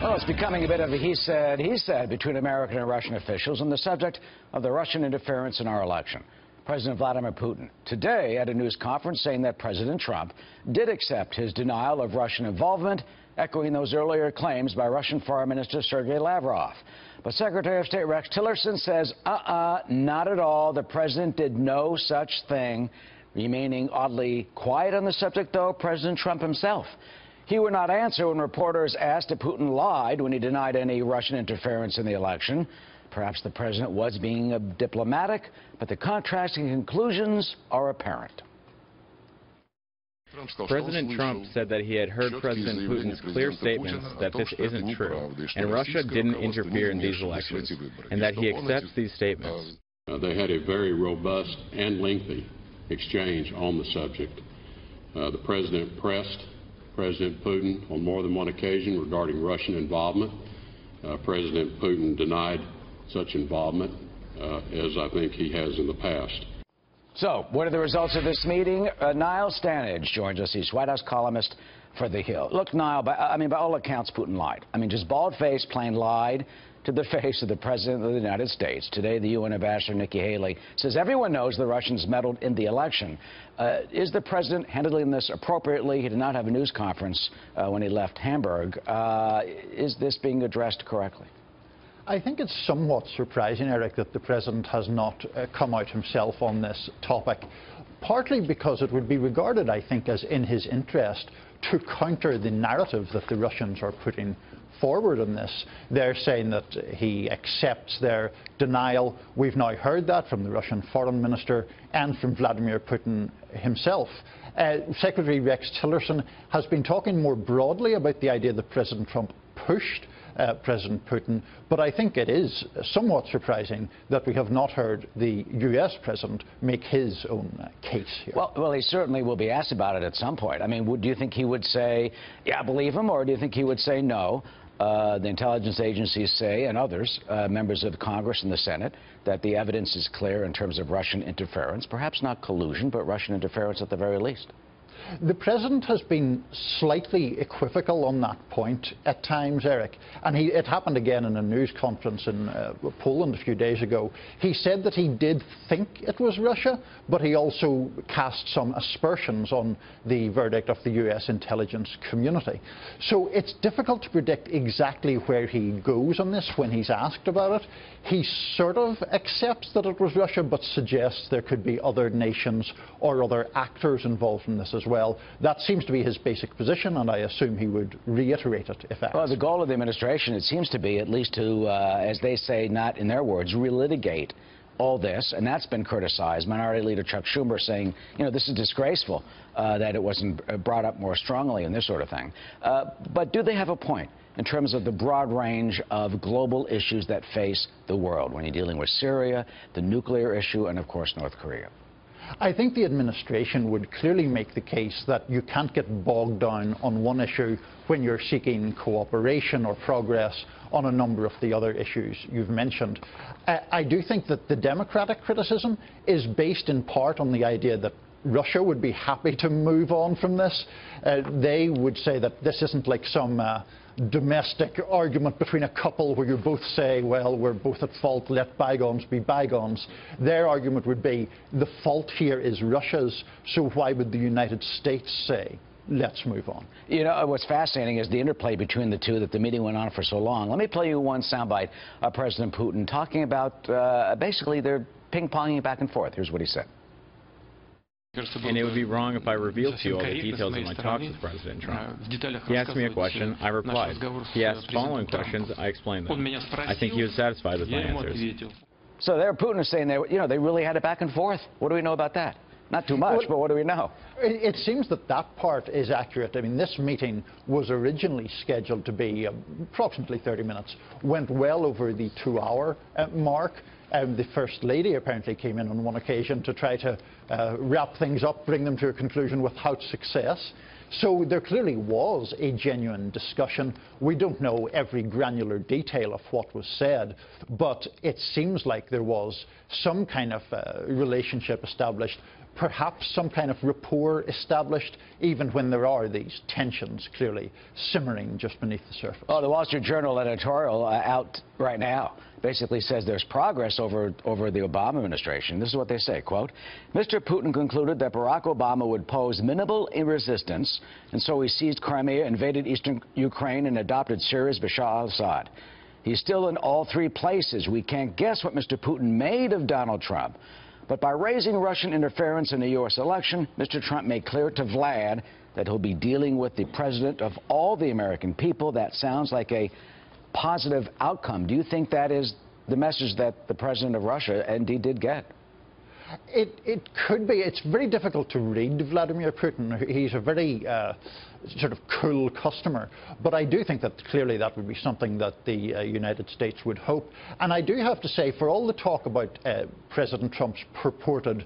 Well, it's becoming a bit of a he said between American and Russian officials on the subject of the Russian interference in our election. President Vladimir Putin today at a news conference saying that President Trump did accept his denial of Russian involvement, echoing those earlier claims by Russian Foreign Minister Sergei Lavrov. But Secretary of State Rex Tillerson says, not at all. The president did no such thing. Remaining oddly quiet on the subject, though, President Trump himself. He would not answer when reporters asked if Putin lied when he denied any Russian interference in the election. Perhaps the president was being diplomatic, but the contrasting conclusions are apparent. President Trump said that he had heard President Putin's clear statements that this isn't true, and Russia didn't interfere in these elections, and that he accepts these statements. They had a very robust and lengthy exchange on the subject. The president pressed President Putin on more than one occasion regarding Russian involvement. President Putin denied such involvement, as I think he has in the past. So, what are the results of this meeting? Niall Stanage joins us. He's White House columnist for The Hill. Look, Niall, by all accounts, Putin lied. Just bald-faced, plain lied to the face of the President of the United States. Today, the UN Ambassador Nikki Haley says everyone knows the Russians meddled in the election. Is the President handling this appropriately? He did not have a news conference when he left Hamburg. Is this being addressed correctly? I think it's somewhat surprising, Eric, that the President has not come out himself on this topic, partly because it would be regarded, I think, as in his interest to counter the narrative that the Russians are putting forward on this. They're saying that he accepts their denial. We've now heard that from the Russian Foreign Minister and from Vladimir Putin himself. Secretary Rex Tillerson has been talking more broadly about the idea that President Trump pushed President Putin, but I think it is somewhat surprising that we have not heard the US President make his own case here. Well, he certainly will be asked about it at some point. Do you think he would say, yeah, I believe him, or do you think he would say no? The intelligence agencies say, and others, members of Congress and the Senate, that the evidence is clear in terms of Russian interference, perhaps not collusion, but Russian interference at the very least. The President has been slightly equivocal on that point at times, Eric, and it happened again in a news conference in Poland a few days ago. He said that he did think it was Russia, but he also cast some aspersions on the verdict of the US intelligence community. So it's difficult to predict exactly where he goes on this when he's asked about it. He sort of accepts that it was Russia, but suggests there could be other nations or other actors involved in this as well. That seems to be his basic position, and I assume he would reiterate it if asked. Well, the goal of the administration, it seems to be, at least to, as they say, not in their words, relitigate all this, and that's been criticized. Minority Leader Chuck Schumer saying, this is disgraceful that it wasn't brought up more strongly and this sort of thing. But do they have a point in terms of the broad range of global issues that face the world when you're dealing with Syria, the nuclear issue, and, of course, North Korea? I think the administration would clearly make the case that you can't get bogged down on one issue when you're seeking cooperation or progress on a number of the other issues you've mentioned. I do think that the Democratic criticism is based in part on the idea that Russia would be happy to move on from this. They would say that this isn't like some domestic argument between a couple where you both say, well, we're both at fault, let bygones be bygones. Their argument would be the fault here is Russia's, so why would the United States say, let's move on? What's fascinating is the interplay between the two, that the meeting went on for so long. Let me play you one soundbite of President Putin talking about basically they're ping-ponging back and forth. Here's what he said. And it would be wrong if I revealed to you all the details of my talks with President Trump. He asked me a question, I replied. He asked following questions, I explained them. I think he was satisfied with my answers. So there, Putin is saying they really had it back and forth. What do we know about that? Not too much, but what do we know? It seems that that part is accurate. This meeting was originally scheduled to be approximately 30 minutes, went well over the 2-hour mark. The First Lady apparently came in on one occasion to try to wrap things up, bring them to a conclusion without success. So there clearly was a genuine discussion. We don't know every granular detail of what was said, but it seems like there was some kind of relationship established perhaps some kind of rapport established, even when there are these tensions clearly simmering just beneath the surface. Oh, the Wall Street Journal editorial out right now basically says there's progress over the Obama administration. This is what they say, quote, Mr. Putin concluded that Barack Obama would pose minimal resistance, and so he seized Crimea, invaded eastern Ukraine, and adopted Syria's Bashar al-Assad. He's still in all three places. We can't guess what Mr. Putin made of Donald Trump. But by raising Russian interference in the U.S. election, Mr. Trump made clear to Vlad that he'll be dealing with the president of all the American people. That sounds like a positive outcome. Do you think that is the message that the president of Russia indeed did get? It could be. It's very difficult to read Vladimir Putin. He's a very sort of cool customer. But I do think that clearly that would be something that the United States would hope. And I do have to say, for all the talk about President Trump's purported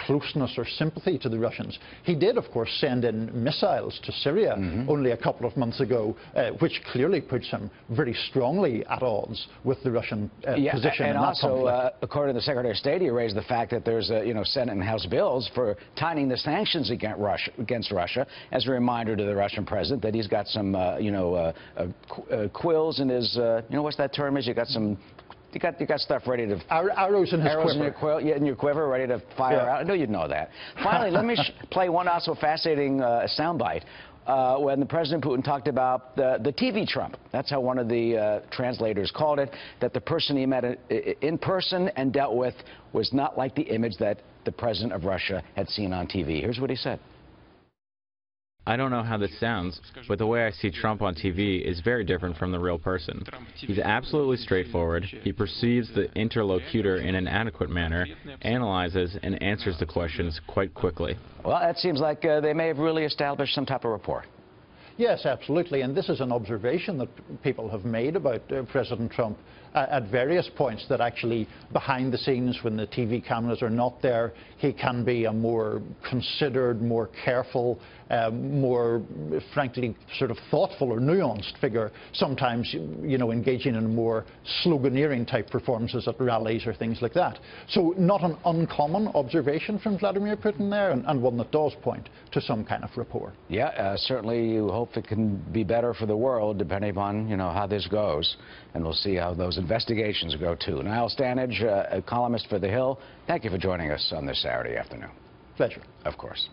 closeness or sympathy to the Russians, he did, of course, send in missiles to Syria only a couple of months ago, which clearly puts him very strongly at odds with the Russian position. And also, according to the Secretary of State, he raised the fact that there's Senate and House bills for tightening the sanctions against Russia, as a reminder to the Russian president that he's got some, quills in his, what's that term is? You got stuff ready to... Arrows in his quiver. In your quiver, ready to fire out. I know you'd know that. Finally, let me play one also fascinating soundbite. When the President Putin talked about the TV Trump. That's how one of the translators called it, that the person he met in person and dealt with was not like the image that the President of Russia had seen on TV. Here's what he said. I don't know how this sounds, but the way I see Trump on TV is very different from the real person. He's absolutely straightforward. He perceives the interlocutor in an adequate manner, analyzes and answers the questions quite quickly. Well, that seems like they may have really established some type of rapport. Yes, absolutely. And this is an observation that people have made about President Trump at various points, that actually behind the scenes, when the TV cameras are not there, he can be a more considered, more careful, more, frankly, sort of thoughtful or nuanced figure, sometimes, engaging in more sloganeering type performances at rallies or things like that. So not an uncommon observation from Vladimir Putin there, and one that does point to some kind of rapport. Yeah, certainly you hope it can be better for the world, depending upon, how this goes. And we'll see how those investigations go, too. Niall Stanage, a columnist for The Hill, thank you for joining us on this Saturday afternoon. Pleasure. Of course.